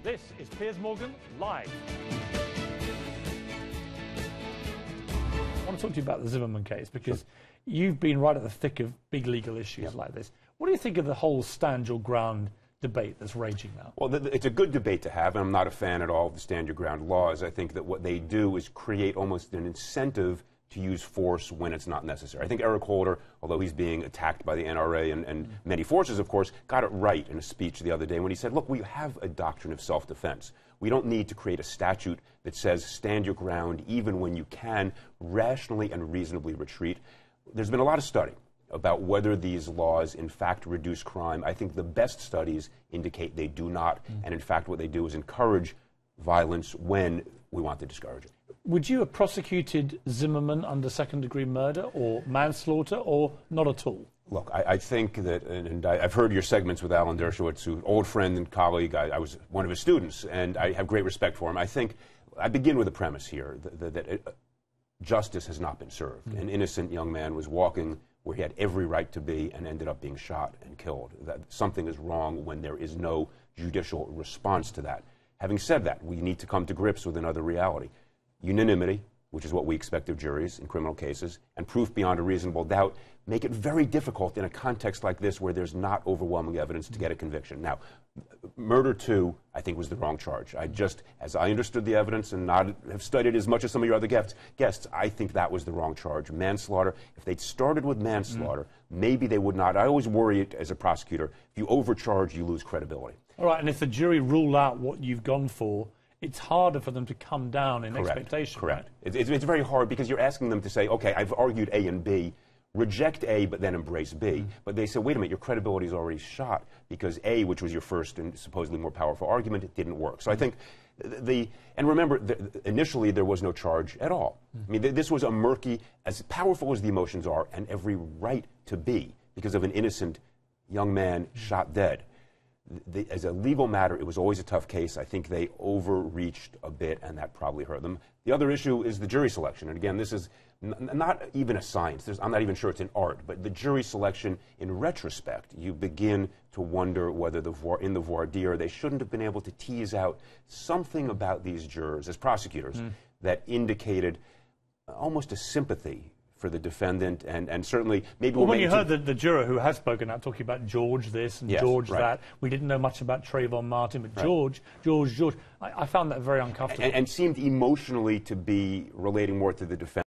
This is Piers Morgan Live. I want to talk to you about the Zimmerman case because you've been right at the thick of big legal issues like this. What do you think of the whole stand your ground debate that's raging now? Well, it's a good debate to have, and I'm not a fan at all of the stand your ground laws. I think that what they do is create almost an incentive to use force when it's not necessary. I think Eric Holder, although he's being attacked by the NRA and many forces, of course, got it right in a speech the other day when he said, look, we have a doctrine of self-defense. We don't need to create a statute that says stand your ground even when you can rationally and reasonably retreat. There's been a lot of study about whether these laws in fact reduce crime. I think the best studies indicate they do not, and in fact what they do is encourage violence when we want to discourage it. Would you have prosecuted Zimmerman under second-degree murder or manslaughter, or not at all? Look, I think that, and I've heard your segments with Alan Dershowitz, who's an old friend and colleague. I was one of his students, and I have great respect for him. I think I begin with a premise here that justice has not been served. An innocent young man was walking where he had every right to be and ended up being shot and killed. That something is wrong when there is no judicial response to that. Having said that, we need to come to grips with another reality. Unanimity, which is what we expect of juries in criminal cases, and proof beyond a reasonable doubt make it very difficult in a context like this where there's not overwhelming evidence to get a conviction. Now, murder, too, I think was the wrong charge. As I understood the evidence and not have studied as much as some of your other guests, I think that was the wrong charge. Manslaughter, if they'd started with manslaughter, maybe they would not. I always worry as a prosecutor, if you overcharge, you lose credibility. All right, and if the jury rule out what you've gone for, it's harder for them to come down in expectation. Correct. Right? It's very hard because you're asking them to say, okay, I've argued A and B, reject A but then embrace B. But they say, wait a minute, your credibility is already shot because A, which was your first and supposedly more powerful argument, it didn't work. So I think and remember, initially there was no charge at all. I mean, this was a murky, as powerful as the emotions are, and every right to be because of an innocent young man shot dead. As a legal matter, it was always a tough case. I think they overreached a bit, and that probably hurt them. The other issue is the jury selection. And again, this is not even a science. I'm not even sure it's an art. But the jury selection, in retrospect, you begin to wonder whether in the voir dire they shouldn't have been able to tease out something about these jurors as prosecutors that indicated almost a sympathy for the defendant, and certainly maybe when you heard the juror who has spoken out talking about George this and George that, we didn't know much about Trayvon Martin, but George, I found that very uncomfortable. And seemed emotionally to be relating more to the defendant.